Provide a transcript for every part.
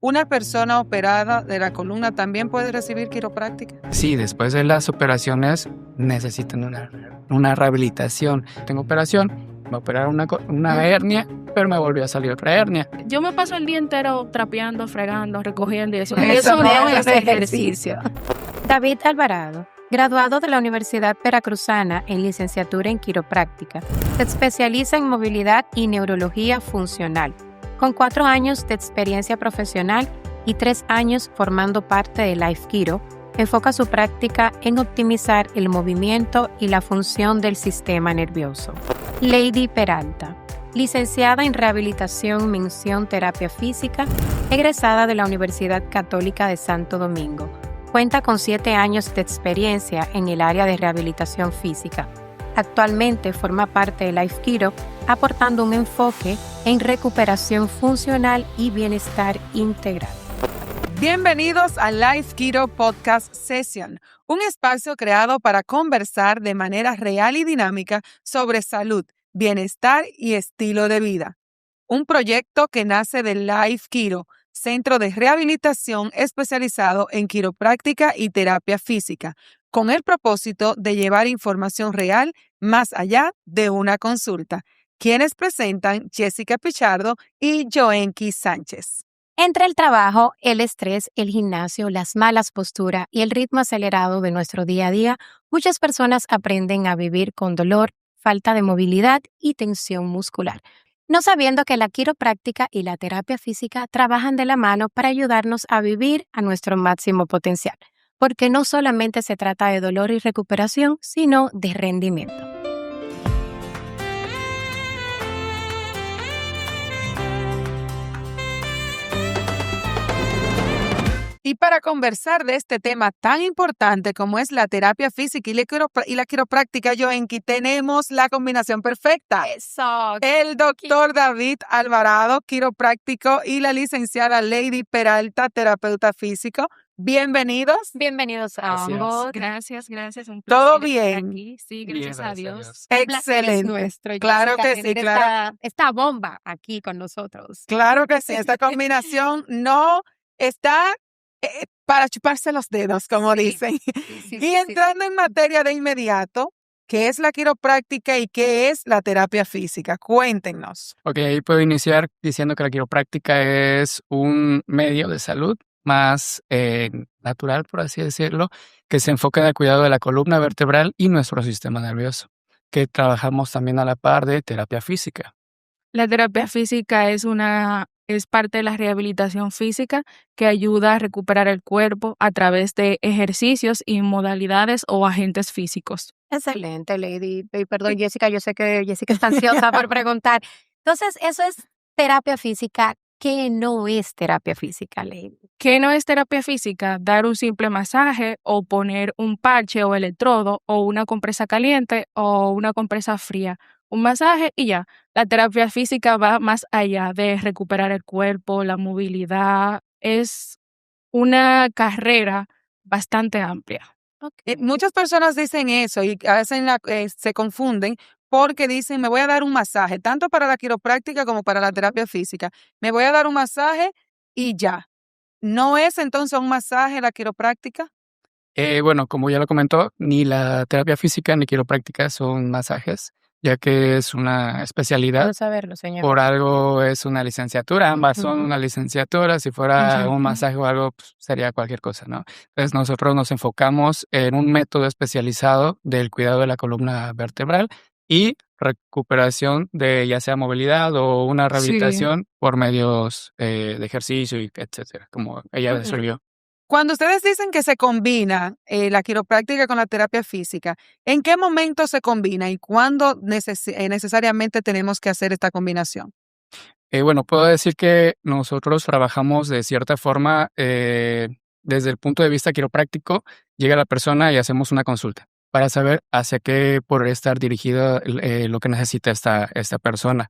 ¿Una persona operada de la columna también puede recibir quiropráctica? Sí, después de las operaciones necesitan una rehabilitación. Tengo operación, me operaron una hernia, pero me volvió a salir otra hernia. Yo me paso el día entero trapeando, fregando, recogiendo y eso. Eso Eso no no es es ejercicio. David Alvarado, graduado de la Universidad Veracruzana en licenciatura en quiropráctica, se especializa en movilidad y neurología funcional, con 4 años de experiencia profesional y 3 años formando parte de Life Quiro. Enfoca su práctica en optimizar el movimiento y la función del sistema nervioso. Lady Peralta, licenciada en Rehabilitación Mención Terapia Física, egresada de la Universidad Católica de Santo Domingo. Cuenta con 7 años de experiencia en el área de rehabilitación física. Actualmente forma parte de Life Quiro, aportando un enfoque en recuperación funcional y bienestar integral. Bienvenidos a Life Quiro Podcast Session, un espacio creado para conversar de manera real y dinámica sobre salud, bienestar y estilo de vida. Un proyecto que nace de Life Quiro, centro de rehabilitación especializado en quiropráctica y terapia física, con el propósito de llevar información real más allá de una consulta. Quienes presentan Jessica Pichardo y Joenki Sánchez. Entre el trabajo, el estrés, el gimnasio, las malas posturas y el ritmo acelerado de nuestro día a día, muchas personas aprenden a vivir con dolor, falta de movilidad y tensión muscular, no sabiendo que la quiropráctica y la terapia física trabajan de la mano para ayudarnos a vivir a nuestro máximo potencial, porque no solamente se trata de dolor y recuperación, sino de rendimiento. Y para conversar de este tema tan importante como es la terapia física y la quiropráctica, Joenki, tenemos la combinación perfecta. Eso. El doctor David Alvarado, quiropráctico, y la licenciada Lady Peralta, terapeuta físico. Bienvenidos. Bienvenidos a ambos. Gracias. Un ¿Todo placer estar bien? aquí. Sí, Bien, gracias a Dios. El placer es Excelente. nuestro. Claro Jessica, que sí, tener claro. esta bomba aquí con nosotros. Claro que sí, esta combinación no está para chuparse los dedos, como dicen. Y entrando en materia de inmediato, ¿qué es la quiropráctica y qué es la terapia física? Cuéntenos. Ok, ahí puedo iniciar diciendo que la quiropráctica es un medio de salud más natural, por así decirlo, que se enfoca en el cuidado de la columna vertebral y nuestro sistema nervioso, que trabajamos también a la par de terapia física. La terapia física es parte de la rehabilitación física que ayuda a recuperar el cuerpo a través de ejercicios y modalidades o agentes físicos. Excelente, Lady. Perdón, Jessica, yo sé que Jessica está ansiosa por preguntar. Entonces, eso es terapia física. ¿Qué no es terapia física, Lady? ¿Qué no es terapia física? Dar un simple masaje o poner un parche o electrodo o una compresa caliente o una compresa fría. Un masaje y ya. La terapia física va más allá de recuperar el cuerpo, la movilidad. Es una carrera bastante amplia. Muchas personas dicen eso y a veces se confunden porque dicen, me voy a dar un masaje, tanto para la quiropráctica como para la terapia física. Me voy a dar un masaje y ya. ¿No es entonces un masaje la quiropráctica? Bueno, como ya lo comentó, ni la terapia física ni quiropráctica son masajes, ya que es una especialidad. Quiero saberlo, señor. Por algo es una licenciatura, ambas son Ujú. una licenciatura. Si fuera Ujú. un masaje o algo, pues, sería cualquier cosa, ¿no? Entonces nosotros nos enfocamos en un método especializado del cuidado de la columna vertebral y recuperación de ya sea movilidad o una rehabilitación por medios de ejercicio y etcétera, como ella Ujú. describió. Cuando ustedes dicen que se combina la quiropráctica con la terapia física, ¿en qué momento se combina y cuándo necesariamente tenemos que hacer esta combinación? Bueno, puedo decir que nosotros trabajamos de cierta forma desde el punto de vista quiropráctico. Llega la persona y hacemos una consulta para saber hacia qué podría estar dirigida lo que necesita esta persona.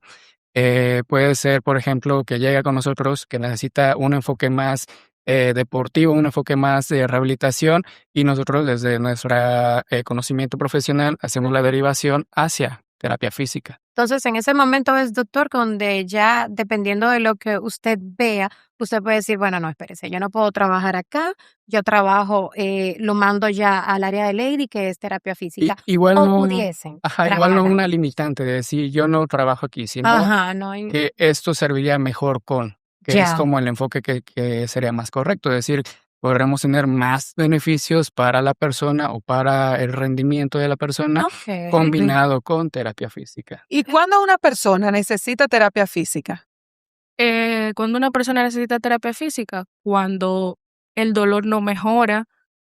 Puede ser, por ejemplo, que llega con nosotros que necesita un enfoque más deportivo, un enfoque más de rehabilitación, y nosotros desde nuestro conocimiento profesional hacemos la derivación hacia terapia física. Entonces, en ese momento es, doctor, donde ya, dependiendo de lo que usted vea, usted puede decir, bueno, no, espérese, yo no puedo trabajar acá, yo trabajo, lo mando ya al área de Lady, que es terapia Y, física, igual o no, pudiesen igual no trabajar una ahí. limitante de decir yo no trabajo aquí, sino Ajá, no hay, que esto serviría mejor que es ya, como el enfoque que sería más correcto, es decir, podremos tener más beneficios para la persona o para el rendimiento de la persona ok. combinado con terapia física. ¿Y cuándo una persona necesita terapia física? Cuando una persona necesita terapia física, cuando el dolor no mejora,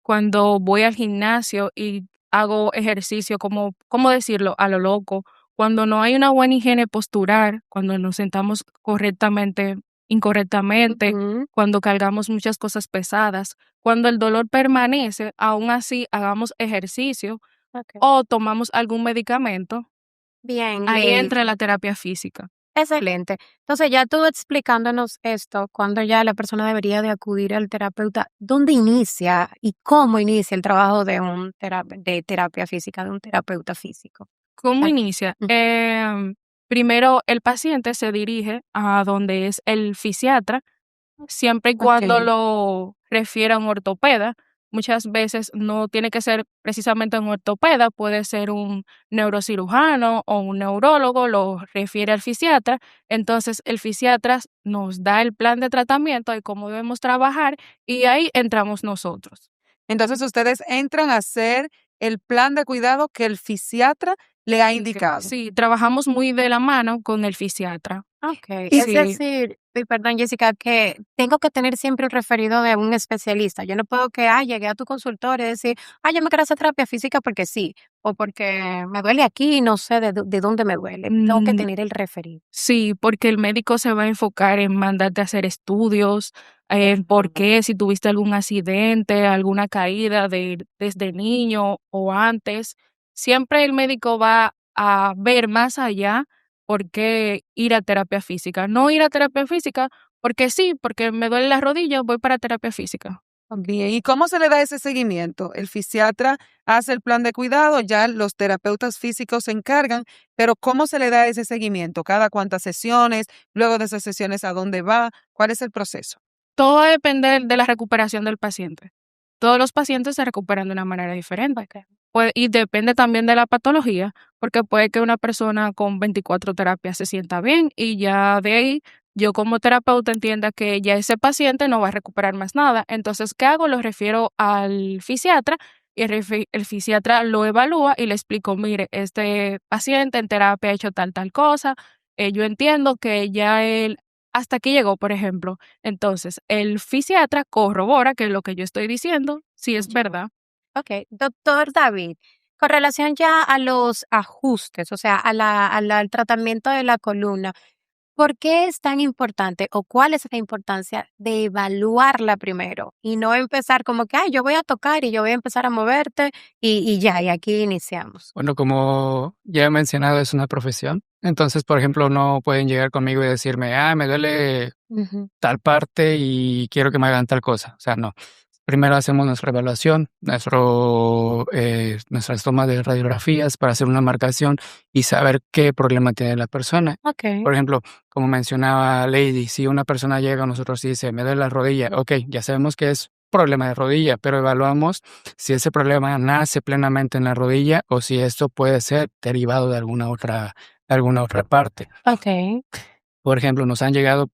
cuando voy al gimnasio y hago ejercicio, como, ¿cómo decirlo? A lo loco, cuando no hay una buena higiene postural, cuando nos sentamos correctamente, incorrectamente, Ujú, cuando cargamos muchas cosas pesadas, cuando el dolor permanece, aún así hagamos ejercicio ok. o tomamos algún medicamento, Bien, ahí Lady. entra la terapia física. Excelente. Entonces, ya tú explicándonos esto, cuando ya la persona debería de acudir al terapeuta, ¿dónde inicia y cómo inicia el trabajo de de terapia física, de un terapeuta físico? ¿Cómo Ay, inicia? mm, Primero, el paciente se dirige a donde es el fisiatra, siempre y cuando ok. lo refiera a un ortopeda. Muchas veces no tiene que ser precisamente un ortopeda, puede ser un neurocirujano o un neurólogo, lo refiere al fisiatra. Entonces, el fisiatra nos da el plan de tratamiento y cómo debemos trabajar, y ahí entramos nosotros. Entonces ustedes entran a hacer el plan de cuidado que el fisiatra le ha indicado. Sí, trabajamos muy de la mano con el fisiatra. Ok, es Sí. decir, perdón Jessica, que tengo que tener siempre un referido de un especialista. Yo no puedo que, llegué a tu consultorio y decir, yo me quiero hacer terapia física porque sí, o porque me duele aquí y no sé de dónde me duele. Tengo que Mm, tener el referido. Sí, porque el médico se va a enfocar en mandarte a hacer estudios, en por qué, si tuviste algún accidente, alguna caída desde niño o antes. Siempre el médico va a ver más allá por qué ir a terapia física. No ir a terapia física porque sí, porque me duele la rodilla, voy para terapia física. Bien, ¿y cómo se le da ese seguimiento? El fisiatra hace el plan de cuidado, ya los terapeutas físicos se encargan, pero ¿cómo se le da ese seguimiento? ¿Cada cuántas sesiones? Luego de esas sesiones, ¿a dónde va? ¿Cuál es el proceso? Todo va a depender de la recuperación del paciente. Todos los pacientes se recuperan de una manera diferente. Ok. Y depende también de la patología, porque puede que una persona con 24 terapias se sienta bien y ya de ahí yo como terapeuta entienda que ya ese paciente no va a recuperar más nada. Entonces, ¿qué hago? Lo refiero al fisiatra y el fisiatra lo evalúa y le explico, mire, este paciente en terapia ha hecho tal cosa, yo entiendo que ya él hasta aquí llegó, por ejemplo. Entonces, el fisiatra corrobora que lo que yo estoy diciendo sí es verdad. Ok, doctor David, con relación ya a los ajustes, o sea, al tratamiento de la columna, ¿por qué es tan importante o cuál es la importancia de evaluarla primero y no empezar como que, yo voy a tocar y yo voy a empezar a moverte y ya, y aquí iniciamos? Bueno, como ya he mencionado, es una profesión. Entonces, por ejemplo, no pueden llegar conmigo y decirme, me duele Ujú, tal parte y quiero que me hagan tal cosa. O sea, no. Primero hacemos nuestra evaluación, nuestras tomas de radiografías para hacer una marcación y saber qué problema tiene la persona. ok, Por ejemplo, como mencionaba Lady, si una persona llega a nosotros y dice, me duele la rodilla, ok, ya sabemos que es problema de rodilla, pero evaluamos si ese problema nace plenamente en la rodilla o si esto puede ser derivado de alguna otra parte. ok. Por ejemplo, nos han llegado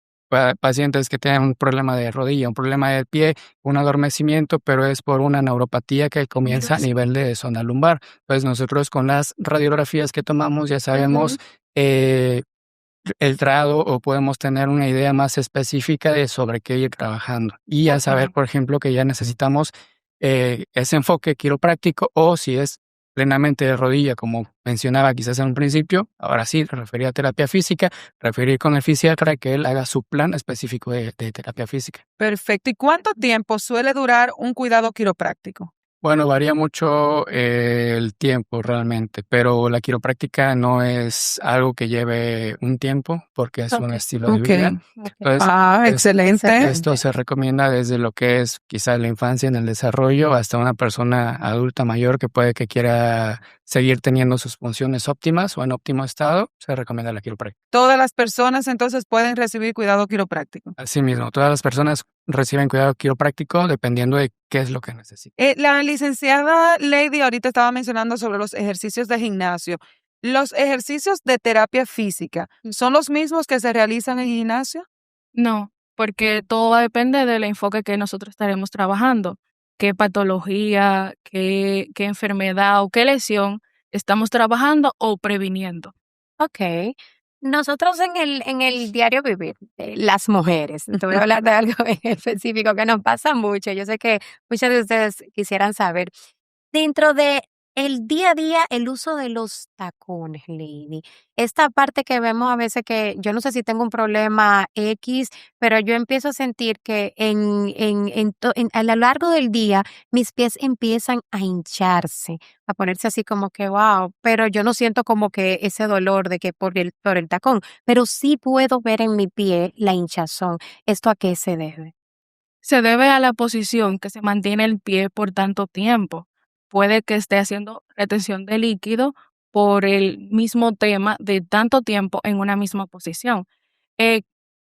pacientes que tienen un problema de rodilla, un problema de pie, un adormecimiento, pero es por una neuropatía que comienza a nivel de zona lumbar. Pues nosotros con las radiografías que tomamos ya sabemos Ujú, eh, el grado o podemos tener una idea más específica de sobre qué ir trabajando. Y ya saber, ok. por ejemplo, que ya necesitamos ese enfoque quiropráctico o si es plenamente de rodilla, como mencionaba quizás en un principio, ahora sí, referir a terapia física, referir con el fisiatra que él haga su plan específico de terapia física. Perfecto. ¿Y cuánto tiempo suele durar un cuidado quiropráctico? Bueno, varía mucho el tiempo realmente, pero la quiropráctica no es algo que lleve un tiempo porque es un Ok, estilo de Ok. vida. ok. Entonces, Excelente. esto se recomienda desde lo que es quizás la infancia en el desarrollo hasta una persona adulta mayor que puede que quiera seguir teniendo sus funciones óptimas o en óptimo estado, se recomienda la quiropráctica. Todas las personas entonces pueden recibir cuidado quiropráctico. Asimismo, todas las personas reciben cuidado quiropráctico dependiendo de qué es lo que necesitan. La licenciada Lady ahorita estaba mencionando sobre los ejercicios de gimnasio. ¿Los ejercicios de terapia física son los mismos que se realizan en gimnasio? No, porque todo va a depender del enfoque que nosotros estaremos trabajando, qué patología, qué enfermedad o qué lesión estamos trabajando o previniendo. Ok. Nosotros en el diario vivir, las mujeres, te voy a hablar de algo en específico que nos pasa mucho. Yo sé que muchos de ustedes quisieran saber. Dentro de el día a día, el uso de los tacones, Lady. Esta parte que vemos a veces que yo no sé si tengo un problema X, pero yo empiezo a sentir que a lo largo del día mis pies empiezan a hincharse, a ponerse así como que wow, pero yo no siento como que ese dolor de que por el tacón, pero sí puedo ver en mi pie la hinchazón. ¿Esto a qué se debe? Se debe a la posición que se mantiene el pie por tanto tiempo. Puede que esté haciendo retención de líquido por el mismo tema de tanto tiempo en una misma posición. Eh,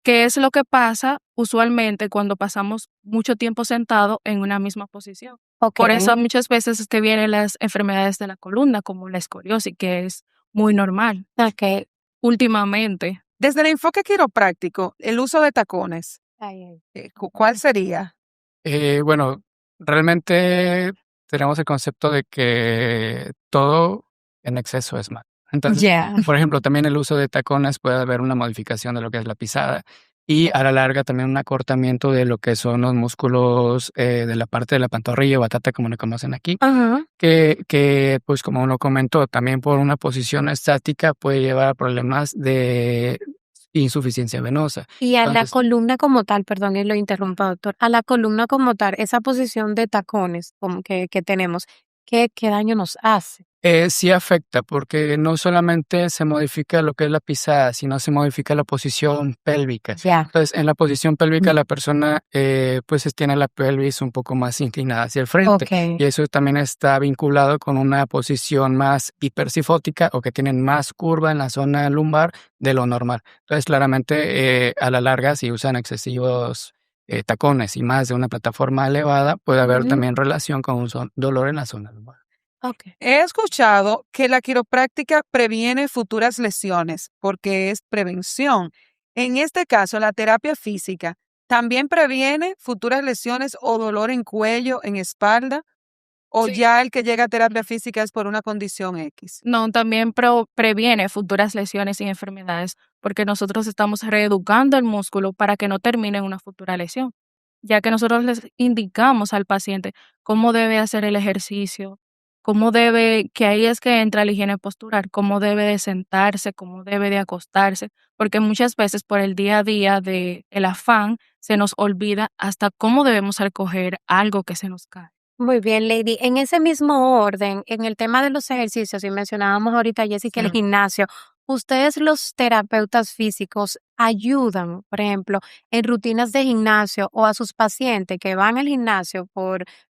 ¿Qué es lo que pasa usualmente cuando pasamos mucho tiempo sentado en una misma posición? Ok. Por eso muchas veces es que vienen las enfermedades de la columna, como la escoliosis, que es muy normal Ok. últimamente. Desde el enfoque quiropráctico, el uso de tacones, Ay, ¿cuál sería? Bueno, realmente tenemos el concepto de que todo en exceso es malo. Entonces, ya. por ejemplo, también el uso de tacones puede haber una modificación de lo que es la pisada y a la larga también un acortamiento de lo que son los músculos de la parte de la pantorrilla o batata, como le conocen aquí, Ajá. que pues como uno comentó, también por una posición estática puede llevar a problemas de insuficiencia venosa. Y a la Entonces, columna como tal, perdón, y lo interrumpa, doctor, a la columna como tal, esa posición de tacones como que tenemos, ¿qué daño nos hace? Sí afecta porque no solamente se modifica lo que es la pisada, sino se modifica la posición pélvica. Ya. Entonces, en la posición pélvica la persona pues tiene la pelvis un poco más inclinada hacia el frente Ok. y eso también está vinculado con una posición más hipersifótica o que tienen más curva en la zona lumbar de lo normal. Entonces, claramente a la larga, si usan excesivos tacones y más de una plataforma elevada, puede haber Ujú. también relación con un dolor en la zona lumbar. Ok. He escuchado que la quiropráctica previene futuras lesiones porque es prevención. En este caso, la terapia física también previene futuras lesiones o dolor en cuello, en espalda, o Sí. ya el que llega a terapia física es por una condición X. No, también previene futuras lesiones y enfermedades, porque nosotros estamos reeducando el músculo para que no termine en una futura lesión, ya que nosotros les indicamos al paciente cómo debe hacer el ejercicio, que ahí es que entra la higiene postural, cómo debe de sentarse, cómo debe de acostarse, porque muchas veces por el día a día de el afán se nos olvida hasta cómo debemos recoger algo que se nos cae. Muy bien, Lady. En ese mismo orden, en el tema de los ejercicios, y mencionábamos ahorita, Jessica, el Sí. gimnasio, ¿ustedes los terapeutas físicos ayudan, por ejemplo, en rutinas de gimnasio o a sus pacientes que van al gimnasio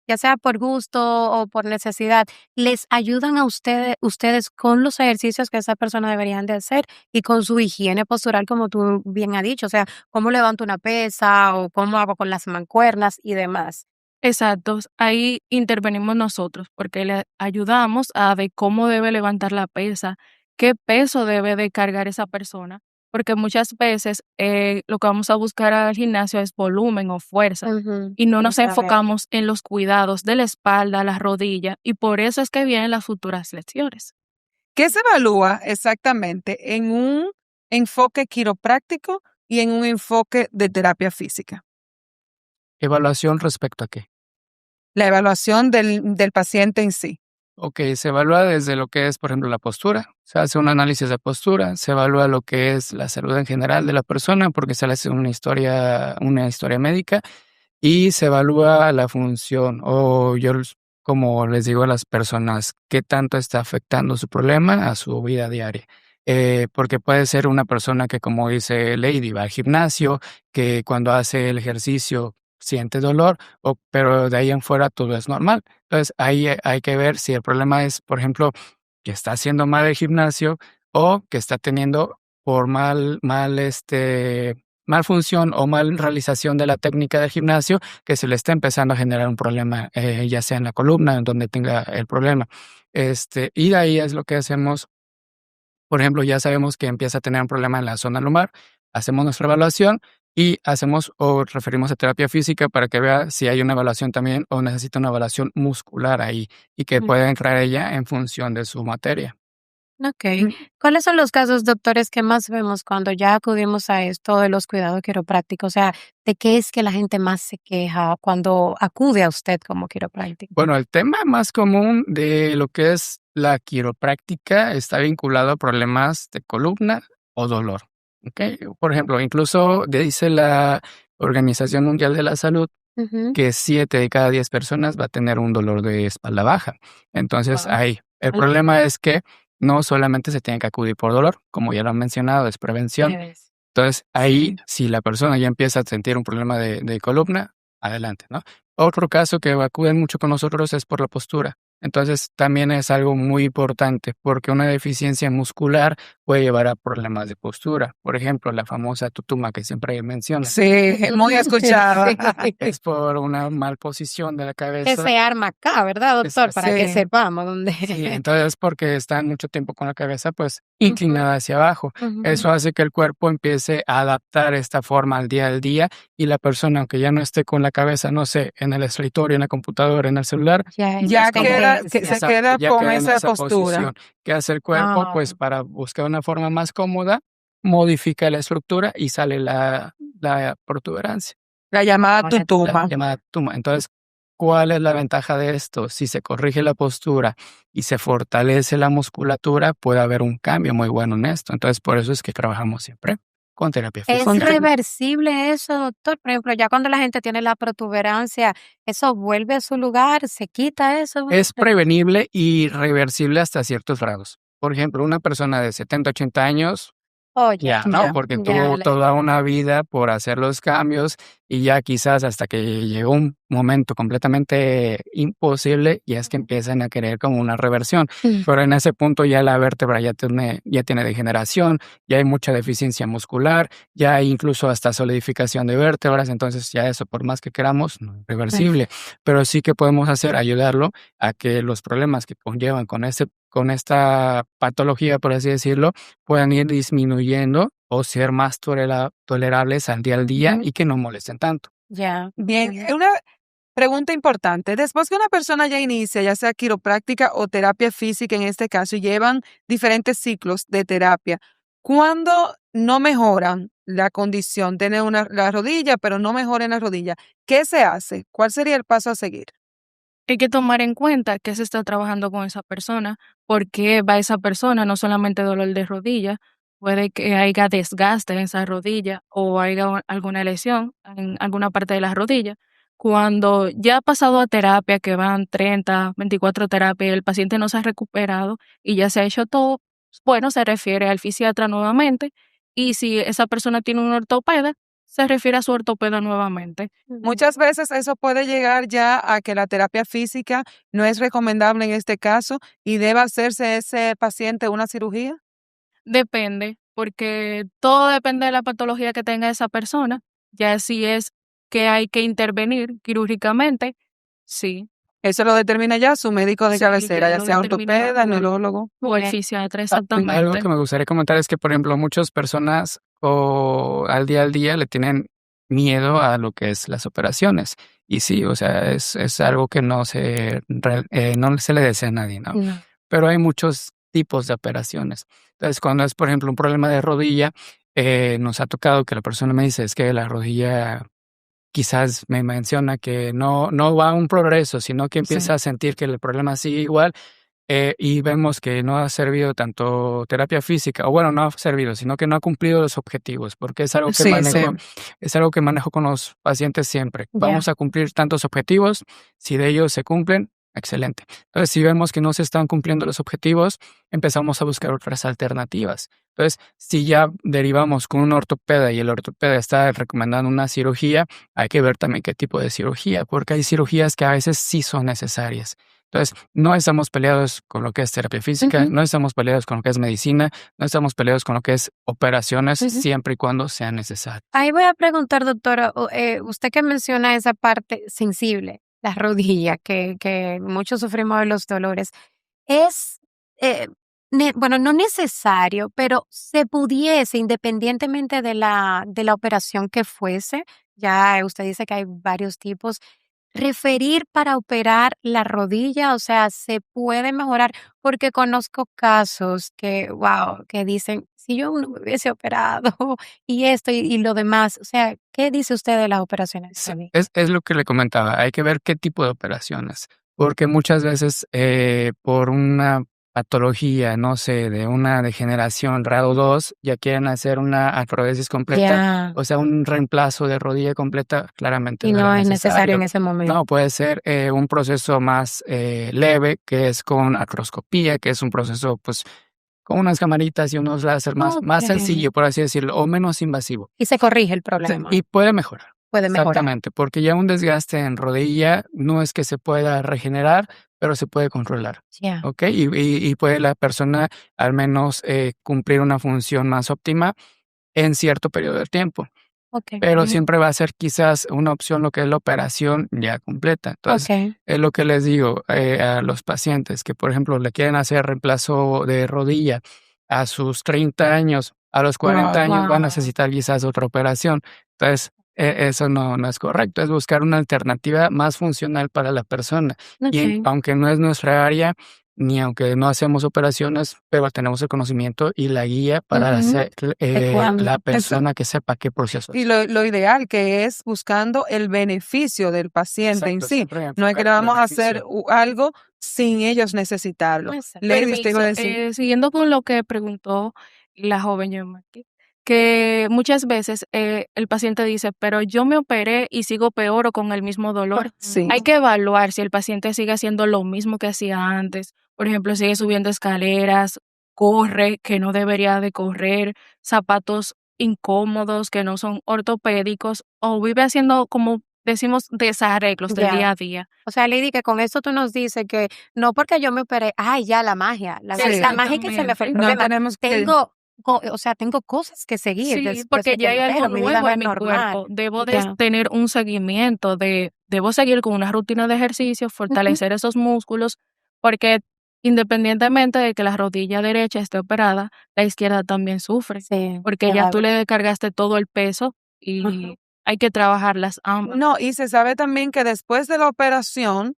ya sea por gusto o por necesidad, les ayudan a ustedes con los ejercicios que esa persona deberían de hacer y con su higiene postural, como tú bien has dicho, o sea, cómo levanto una pesa o cómo hago con las mancuernas y demás? Exacto, ahí intervenimos nosotros porque le ayudamos a de cómo debe levantar la pesa, qué peso debe de cargar esa persona, porque muchas veces lo que vamos a buscar al gimnasio es volumen o fuerza Ujú. y no Sin nos saber. enfocamos en los cuidados de la espalda, la rodilla y por eso es que vienen las futuras lesiones. ¿Qué se evalúa exactamente en un enfoque quiropráctico y en un enfoque de terapia física? ¿Evaluación respecto a qué? La evaluación del paciente en sí. Ok, se evalúa desde lo que es, por ejemplo, la postura. Se hace un análisis de postura, se evalúa lo que es la salud en general de la persona porque se le hace una historia médica y se evalúa la función o como les digo a las personas, qué tanto está afectando su problema a su vida diaria. Porque puede ser una persona que, como dice Lady, va al gimnasio, que cuando hace el ejercicio siente dolor, pero de ahí en fuera todo es normal. Entonces, ahí hay que ver si el problema es, por ejemplo, que está haciendo mal el gimnasio o que está teniendo por mal función o mal realización de la técnica del gimnasio, que se le está empezando a generar un problema, ya sea en la columna, en donde tenga el problema. Y de ahí es lo que hacemos. Por ejemplo, ya sabemos que empieza a tener un problema en la zona lumbar, hacemos nuestra evaluación y hacemos o referimos a terapia física para que vea si hay una evaluación también o necesita una evaluación muscular ahí y que pueda entrar ella en función de su materia. Ok. ¿Cuáles son los casos, doctores, que más vemos cuando ya acudimos a esto de los cuidados quiroprácticos? O sea, ¿de qué es que la gente más se queja cuando acude a usted como quiropráctico? Bueno, el tema más común de lo que es la quiropráctica está vinculado a problemas de columna o dolor. ¿Ok? Por ejemplo, incluso dice la Organización Mundial de la Salud Ujú. que 7 de cada 10 personas va a tener un dolor de espalda baja. Entonces, Wow. ahí, el Ala. problema es que no solamente se tiene que acudir por dolor, como ya lo han mencionado, es prevención. Debes. Entonces, ahí, Sí. si la persona ya empieza a sentir un problema de columna, adelante, ¿no? Otro caso que acuden mucho con nosotros es por la postura. Entonces, también es algo muy importante porque una deficiencia muscular puede llevar a problemas de postura. Por ejemplo, la famosa tutuma que siempre menciona. Sí, muy escuchada. Sí. Es por una mal posición de la Que cabeza. se arma acá, ¿verdad, doctor? Para que Sí. sepamos dónde. Sí, entonces porque están mucho tiempo con la cabeza pues inclinada hacia abajo. Ujú. Eso hace que el cuerpo empiece a adaptar esta forma al día y la persona, aunque ya no esté con la cabeza, no sé, en el escritorio, en la computadora, en el celular, Ya Ya esa queda, tendencia. que se esa- queda ya con queda en esa esa postura. posición. ¿Qué hace el cuerpo? Ah. Pues para buscar una forma más cómoda, modifica la estructura y sale la protuberancia. La llamada Ahora tutuma. Llamada tuma. Entonces, ¿cuál es la ventaja de esto? Si se corrige la postura y se fortalece la musculatura, puede haber un cambio muy bueno en esto. Entonces, por eso es que trabajamos siempre con terapia ¿Es física. reversible eso, doctor? Por ejemplo, ya cuando la gente tiene la protuberancia, ¿eso vuelve a su lugar? ¿Se quita eso? Es prevenible y reversible hasta ciertos grados. Por ejemplo, una persona de 70, 80 años, Oye, ya, ¿no? Ya. Porque ya tuvo le- toda una vida por hacer los cambios y ya quizás hasta que llegó un momento completamente imposible, ya es que empiezan a querer como una reversión. Mm. Pero en ese punto ya la vértebra ya tiene degeneración, ya hay mucha deficiencia muscular, ya hay incluso hasta solidificación de vértebras, entonces ya eso, por más que queramos, no es reversible. Pero sí que podemos ayudarlo a que los problemas que conllevan con esta patología, por así decirlo, puedan ir disminuyendo o ser más tolerables al día Ujú. y que no molesten tanto. Ya. Bien, Ujú. una pregunta importante. Después que una persona ya inicia, ya sea quiropráctica o terapia física en este caso, y llevan diferentes ciclos de terapia, ¿cuándo no mejoran la condición? Tiene la rodilla, pero no mejora en la rodilla. ¿Qué se hace? ¿Cuál sería el paso a seguir? Hay que tomar en cuenta que se está trabajando con esa persona, por qué va esa persona, no solamente dolor de rodilla, puede que haya desgaste en esa rodilla o haya alguna lesión en alguna parte de la rodilla. Cuando ya ha pasado a terapia, que van 30, 24 terapias, y el paciente no se ha recuperado y ya se ha hecho todo, bueno, se refiere al fisiatra nuevamente y si esa persona tiene un ortopeda, se refiere a su ortopeda nuevamente. Muchas veces eso puede llegar ya a que la terapia física no es recomendable en este caso y debe hacerse ese paciente una cirugía. Depende, porque todo depende de la patología que tenga esa persona. Ya si es que hay que intervenir quirúrgicamente, sí, Eso lo determina ya su médico de sí, cabecera, ya lo sea determina ortopeda, o neurólogo. o el Bien. fisiatra, Algo exactamente. que me gustaría comentar es que, por ejemplo, muchas personas al día le tienen miedo a lo que es las operaciones. Y sí, o sea, es algo que no se le desea a nadie, ¿no? No. Pero hay muchos tipos de operaciones. Entonces, cuando es, por ejemplo, un problema de rodilla, nos ha tocado que la persona me dice, es que la rodilla quizás me menciona que no va a un progreso, sino que empieza a sentir que el problema sigue igual y vemos que no ha servido tanto terapia física, o bueno, no ha servido, sino que no ha cumplido los objetivos, porque es algo que Sí, sí. es algo que manejo con los pacientes siempre. Ya. Vamos a cumplir tantos objetivos, si de ellos se cumplen, excelente. Entonces, si vemos que no se están cumpliendo los objetivos, empezamos a buscar otras alternativas. Entonces, si ya derivamos con un ortopeda y el ortopeda está recomendando una cirugía, hay que ver también qué tipo de cirugía, porque hay cirugías que a veces sí son necesarias. Entonces, no estamos peleados con lo que es terapia física, Ujú. no estamos peleados con lo que es medicina, no estamos peleados con lo que es operaciones, Ujú. siempre y cuando sea necesario. Ahí voy a preguntar, doctora, usted que menciona esa parte sensible, la rodilla, que muchos sufrimos de los dolores, es, eh, bueno, no necesario, pero se pudiese, independientemente de la operación que fuese, ya usted dice que hay varios tipos, referir para operar la rodilla, o sea, se puede mejorar, porque conozco casos que, wow, que dicen, si yo no me hubiese operado y esto y lo demás, o sea, ¿qué dice usted de las operaciones de Sí, rodilla? es lo que le comentaba, hay que ver qué tipo de operaciones, porque muchas veces por una patología, no sé, de una degeneración grado 2, ya quieren hacer una artrodesis completa, Ya, o sea, un reemplazo de rodilla completa, claramente y no era no es necesario necesario. en ese momento. No, puede ser un proceso más leve, que es con artroscopía, que es un proceso pues con unas camaritas y unos láser más Ok. sencillo, por así decirlo, o menos invasivo. Y se corrige el Sí, problema, y puede mejorar. puede mejorar. Exactamente, porque ya un desgaste en rodilla no es que se pueda regenerar, pero se puede controlar, Ya, ¿ok? Y puede la persona al menos cumplir una función más óptima en cierto periodo de tiempo, ok, pero siempre va a ser quizás una opción lo que es la operación ya completa. Entonces, ok. es lo que les digo a los pacientes que, por ejemplo, le quieren hacer reemplazo de rodilla a sus 30 años, a los 40 años va a Wow. necesitar quizás otra operación. Entonces, eso no es correcto, es buscar una alternativa más funcional para la persona. Ok. Aunque no es nuestra área, ni aunque no hacemos operaciones, pero tenemos el conocimiento y la guía para Ujú. hacer ¿De la cuándo? Eso, persona que sepa qué proceso y es. lo ideal que es buscando el beneficio del paciente en Exacto, sí. siempre No es que enfocar le el vamos a hacer beneficio. algo sin ellos necesitarlo. Exacto. Lady, usted iba a Permiso, decir. siguiendo con lo que preguntó la joven Yomaki, que muchas veces el paciente dice, pero yo me operé y sigo peor o con el mismo dolor. Sí. Hay que evaluar si el paciente sigue haciendo lo mismo que hacía antes. Por ejemplo, sigue subiendo escaleras, corre, que no debería de correr, zapatos incómodos que no son ortopédicos, o vive haciendo, como decimos, desarreglos del Ya. día a día. O sea, Lady, que con esto tú nos dices que no porque yo me operé, ay, ya la magia, Sí. la magia es que se me fue el Exactamente. No problema. tenemos que. O sea, tengo cosas que seguir Sí, después porque de que ya me hay algo opero, mi vida nuevo no en es mi normal. cuerpo. Debo de Ya. tener un seguimiento, debo seguir con una rutina de ejercicio, Ujú. fortalecer esos músculos, porque independientemente de que la rodilla derecha esté operada, la izquierda también sufre, Sí, porque ya tú claro. le cargaste todo el peso Ujú. y hay que trabajarlas ambas. No, y se sabe también que después de la operación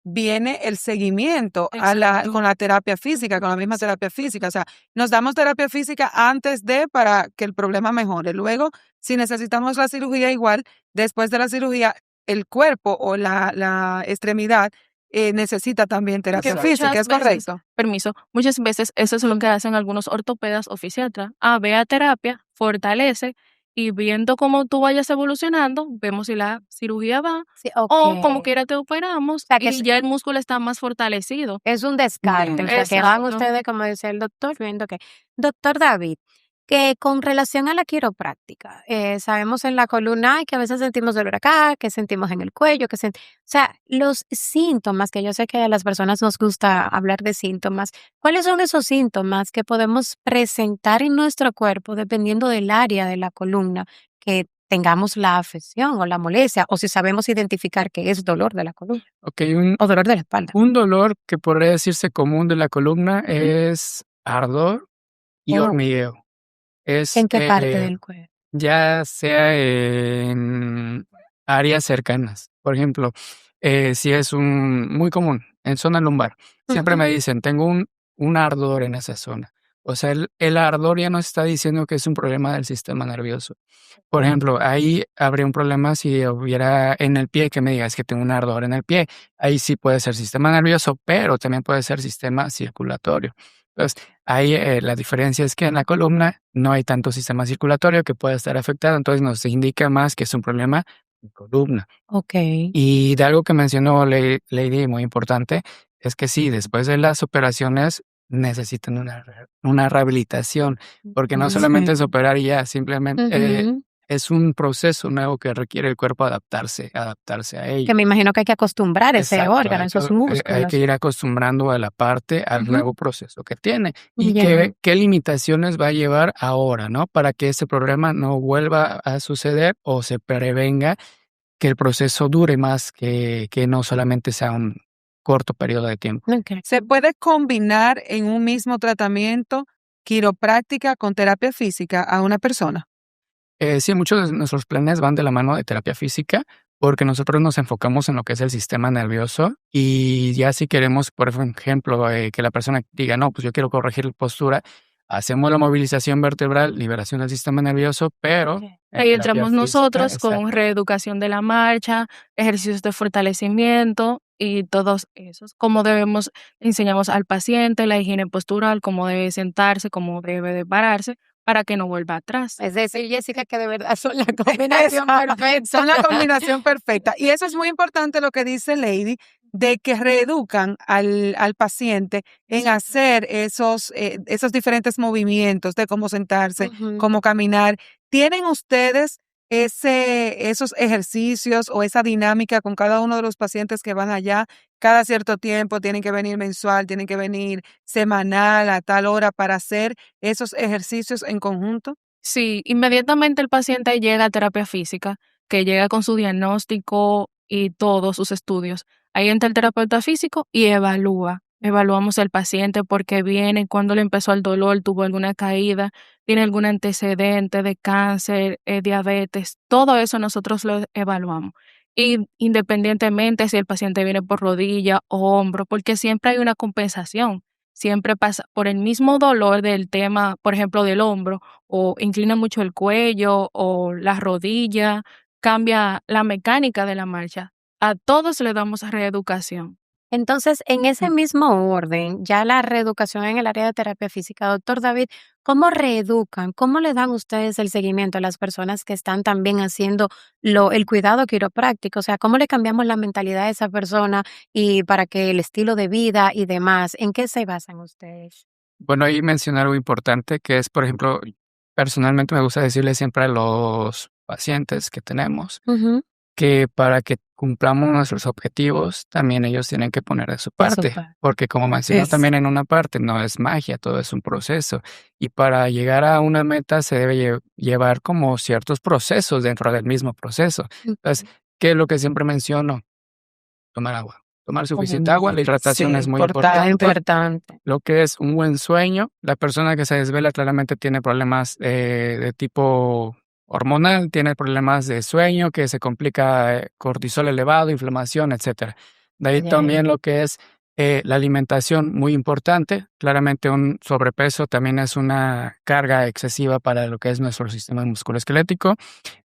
viene el seguimiento Exacto. con la terapia física, con la misma terapia física. O sea, nos damos terapia física antes de para que el problema mejore. Luego, si necesitamos la cirugía igual, después de la cirugía, el cuerpo o la extremidad necesita también Que terapia Exacto. física, muchas ¿es veces, correcto? permiso, muchas veces eso es lo que hacen algunos ortopedas o fisiatras. Ve a terapia, fortalece y viendo cómo tú vayas evolucionando, vemos si la cirugía va Sí, o como okey. quiera te O operamos sea, que y ya el músculo está más fortalecido. es un descarte, o sea, que van Exacto. ustedes, como decía el doctor, viendo que doctor David, que con relación a la quiropráctica, sabemos en la columna, ay, que a veces sentimos dolor acá, que sentimos en el cuello, o sea, los síntomas, que yo sé que a las personas nos gusta hablar de síntomas, ¿cuáles son esos síntomas que podemos presentar en nuestro cuerpo dependiendo del área de la columna que tengamos la afección o la molestia, o si sabemos identificar que es dolor de la columna Ok, un, o dolor de la espalda? un dolor que podría decirse común de la columna Ujú. es ardor y Oh, hormigueo. Es ¿en qué parte del cuerpo? ya sea en áreas cercanas. Por ejemplo, si es muy común en zona lumbar, siempre Ujú. me dicen, tengo un ardor en esa zona. O sea, el ardor ya no está diciendo que es un problema del sistema nervioso. Por ejemplo, ahí habría un problema si hubiera en el pie que me digas que tengo un ardor en el pie. Ahí sí puede ser sistema nervioso, pero también puede ser sistema circulatorio. Entonces, ahí la diferencia es que en la columna no hay tanto sistema circulatorio que pueda estar afectado, entonces nos indica más que es un problema de columna. Okey. Y de algo que mencionó Lady, muy importante, es que sí, después de las operaciones necesitan una rehabilitación, porque no solamente es Sí. operar y ya, simplemente Ujú. es un proceso nuevo que requiere el cuerpo adaptarse a ello. Que me imagino que hay que acostumbrar ese Exacto, órgano, esos músculos. hay que ir acostumbrando a la parte al Ujú. nuevo proceso que tiene y Ya. qué limitaciones va a llevar ahora, ¿no? Para que ese problema no vuelva a suceder o se prevenga que el proceso dure más, que no solamente sea un corto periodo de tiempo. Ok. ¿Se puede combinar en un mismo tratamiento quiropráctica con terapia física a una persona? Sí, muchos de nuestros planes van de la mano de terapia física, porque nosotros nos enfocamos en lo que es el sistema nervioso y ya si queremos, por ejemplo, que la persona diga, no, pues yo quiero corregir la postura, hacemos la movilización vertebral, liberación del sistema nervioso, pero Ok. en Ahí terapia entramos física, nosotros exacto. con reeducación de la marcha, ejercicios de fortalecimiento y todos esos. Cómo enseñamos al paciente la higiene postural, cómo debe sentarse, cómo debe de pararse, para que no vuelva atrás. Es decir, Jessica, que de verdad son la combinación Exacto. perfecta. Son la combinación perfecta. Y eso es muy importante lo que dice Lady, de que reeducan al paciente en hacer esos diferentes movimientos de cómo sentarse, Ujú. cómo caminar. ¿Tienen ustedes esos ejercicios o esa dinámica con cada uno de los pacientes que van allá? Cada cierto tiempo tienen que venir mensual, tienen que venir semanal a tal hora para hacer esos ejercicios en conjunto. Sí, inmediatamente el paciente llega a terapia física, que llega con su diagnóstico y todos sus estudios. Ahí entra el terapeuta físico y evalúa. Evaluamos al paciente por qué viene, cuándo le empezó el dolor, tuvo alguna caída, tiene algún antecedente de cáncer, diabetes. Todo eso nosotros lo evaluamos. Y independientemente si el paciente viene por rodilla o hombro, porque siempre hay una compensación. Siempre pasa por el mismo dolor del tema, por ejemplo, del hombro o inclina mucho el cuello o la rodilla, cambia la mecánica de la marcha. A todos le damos reeducación. Entonces, en ese mismo orden, ya la reeducación en el área de terapia física, doctor David, ¿cómo reeducan? ¿Cómo le dan ustedes el seguimiento a las personas que están también haciendo el cuidado quiropráctico? O sea, ¿cómo le cambiamos la mentalidad a esa persona y para que el estilo de vida y demás, ¿en qué se basan ustedes? Bueno, ahí mencionar algo importante que es, por ejemplo, personalmente me gusta decirle siempre a los pacientes que tenemos Ujú. que para que cumplamos nuestros objetivos, también ellos tienen que poner de su De su parte, parte. porque como mencionó Es también en una parte, no es magia, todo es un proceso. Y para llegar a una meta se debe llevar como ciertos procesos dentro del mismo proceso. Entonces, Ujú. ¿qué es lo que siempre menciono? Tomar agua. Tomar suficiente agua, la hidratación Sí, es muy importante. Importante. lo que es un buen sueño. La persona que se desvela claramente tiene problemas de tipo hormonal, tiene problemas de sueño, que se complica cortisol elevado, inflamación, etcétera. De ahí Ya. también lo que es la alimentación, muy importante. Claramente un sobrepeso también es una carga excesiva para lo que es nuestro sistema musculoesquelético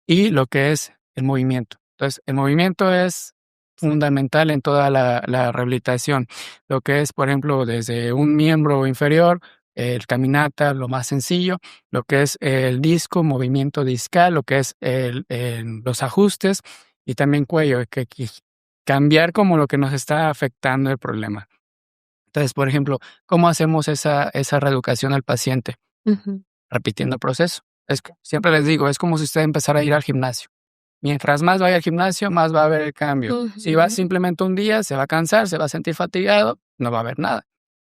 y lo que es el movimiento. Entonces, el movimiento es fundamental en toda la rehabilitación. Lo que es, por ejemplo, desde un miembro inferior, el caminata, lo más sencillo, lo que es el disco, movimiento discal, lo que es los ajustes y también cuello, que cambiar como lo que nos está afectando el problema. Entonces, por ejemplo, ¿cómo hacemos esa reeducación al paciente? Ujú. Repitiendo el proceso. Siempre les digo, es como si usted empezara a ir al gimnasio. Mientras más vaya al gimnasio, más va a haber el cambio. Si va Ujú. simplemente un día, se va a cansar, se va a sentir fatigado, no va a haber nada.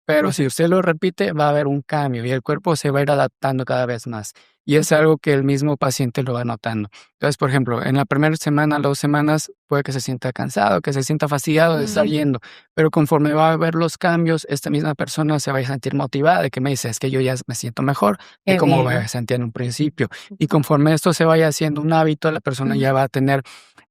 Pero si usted lo repite, va a haber un cambio y el cuerpo se va a ir adaptando cada vez más. Y es algo que el mismo paciente lo va notando. Entonces, por ejemplo, en la primera semana, 2 semanas, puede que se sienta cansado, que se sienta fastidiado de estar Ujú. yendo. Pero conforme va a ver los cambios, esta misma persona se va a sentir motivada de que me dice, es que yo ya me siento mejor de Qué cómo bien. me sentía en un principio. Y conforme esto se vaya haciendo un hábito, la persona ya va a tener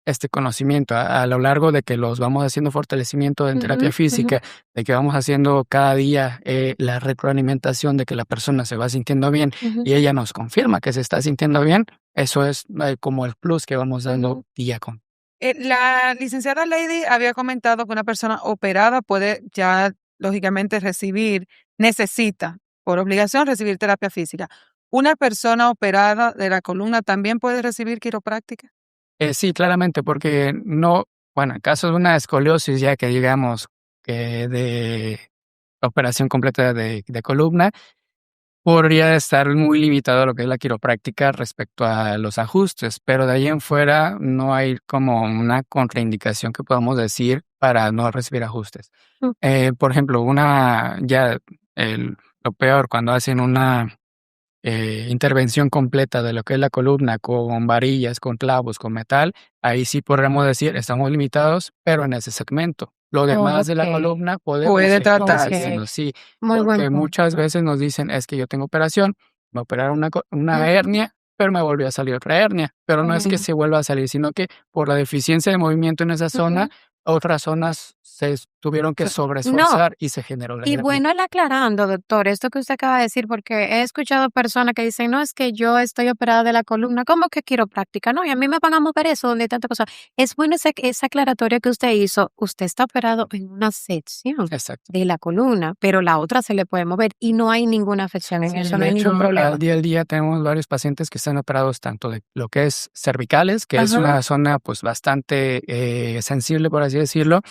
este conocimiento a lo largo de que los vamos haciendo fortalecimiento en terapia Ujú, ujú, física, de que vamos haciendo cada día la retroalimentación de que la persona se va sintiendo bien ujú, y ella nos confirma que se está sintiendo bien, eso es como el plus que vamos dando ujú. día con. La licenciada Lady había comentado que una persona operada puede ya, lógicamente, necesita, por obligación, recibir terapia física. ¿Una persona operada de la columna también puede recibir quiropráctica? Sí, claramente, porque no, bueno, en caso de una escoliosis ya que digamos que de operación completa de columna, podría estar muy limitado a lo que es la quiropráctica respecto a los ajustes, pero de ahí en fuera no hay como una contraindicación que podamos decir para no recibir ajustes. Por ejemplo, lo peor cuando hacen una intervención completa de lo que es la columna con varillas, con clavos, con metal, ahí sí podremos decir estamos limitados, pero en ese segmento. Lo demás de la columna podemos Puede seguir tratarse. haciendo, sí, Muy buen porque punto. muchas veces nos dicen es que yo tengo operación, me operaron una hernia, pero me volvió a salir otra hernia, pero no es que se vuelva a salir, sino que por la deficiencia de movimiento en esa zona, otras zonas se tuvieron que sobreesforzar y se generó la Y hernia. bueno, él aclarando, doctor, esto que usted acaba de decir, porque he escuchado personas que dicen, no, es que yo estoy operada de la columna, ¿cómo que quiropráctica? No, y a mí me van a mover eso, donde hay tanta cosa. Es bueno esa aclaratoria que usted hizo. Usted está operado en una sección Exacto. de la columna, pero la otra se le puede mover y no hay ninguna afección en eso, no De hay hecho, ningún problema. al día tenemos varios pacientes que están operados tanto de lo que es cervicales, que es Ajá. una zona pues bastante sensible, por así decirlo,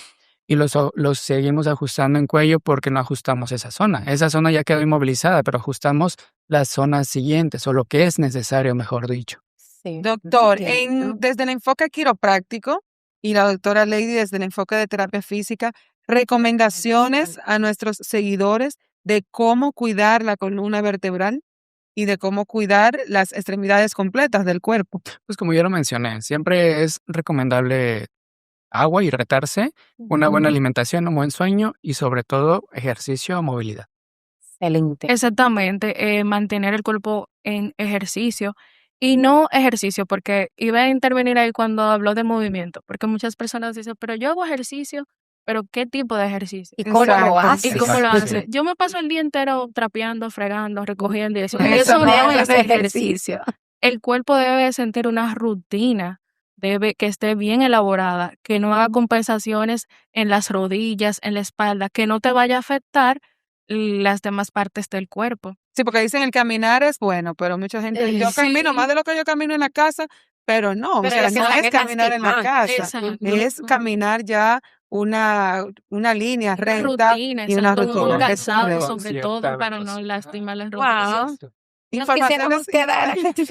y los seguimos ajustando en cuello porque no ajustamos esa zona. Esa zona ya quedó inmovilizada, pero ajustamos las zonas siguientes o lo que es necesario, mejor dicho. Sí. Doctor, Entiendo. desde el enfoque quiropráctico y la doctora Lady desde el enfoque de terapia física, recomendaciones a nuestros seguidores de cómo cuidar la columna vertebral y de cómo cuidar las extremidades completas del cuerpo. Pues como ya lo mencioné, siempre es recomendable agua, hidratarse, una buena alimentación, un buen sueño y sobre todo ejercicio o movilidad. Excelente. Exactamente, mantener el cuerpo en ejercicio y no ejercicio, porque iba a intervenir ahí cuando habló de movimiento, porque muchas personas dicen, pero yo hago ejercicio, pero ¿qué tipo de ejercicio? ¿Y cómo lo Exacto. haces? ¿Y cómo lo Exacto, hace? sí. Yo me paso el día entero trapeando, fregando, recogiendo y eso. Eso Eso no no es es ejercicio. ejercicio. El cuerpo debe sentir una rutina, debe que esté bien elaborada, que no haga compensaciones en las rodillas, en la espalda, que no te vaya a afectar las demás partes del cuerpo. Sí, porque dicen el caminar es bueno, pero mucha gente, yo camino Sí. más de lo que yo camino en la casa, pero no, o Pero sea, es que no también es caminar en la lastimar. casa, Exacto. es caminar ya una línea Una recta rutina, y una exacto, rutina. un Es calzado correcto. sobre Cierta todo para no velocidad. lastimar las rodillas. Wow. Nos quisiéramos quedar. Sí,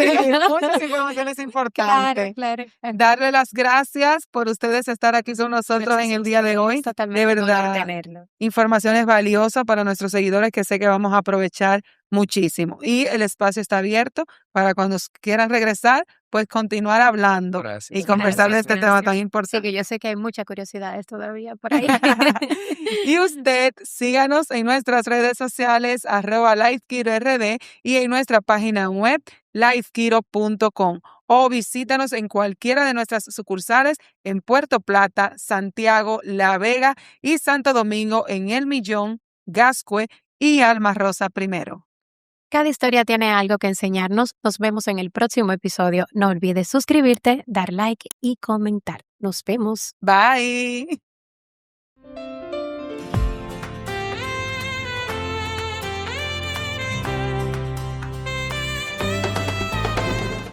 muchas informaciones Claro, importantes. claro. Darle las gracias por ustedes estar aquí con nosotros en el día de hoy. Totalmente De un honor verdad, tenerlo. informaciones valiosas para nuestros seguidores que sé que vamos a aprovechar muchísimo. Y el espacio está abierto para cuando quieran regresar, pues continuar hablando Gracias. y conversar de este tema tan Gracias. Sí, importante. que yo sé que hay muchas curiosidades todavía por ahí. Y usted síganos en nuestras redes sociales @LifeKiroRD y en nuestra página web lifekiro.com o visítanos en cualquiera de nuestras sucursales en Puerto Plata, Santiago, La Vega y Santo Domingo en El Millón, Gascue y Alma Rosa primero. Cada historia tiene algo que enseñarnos. Nos vemos en el próximo episodio. No olvides suscribirte, dar like y comentar. Nos vemos. Bye.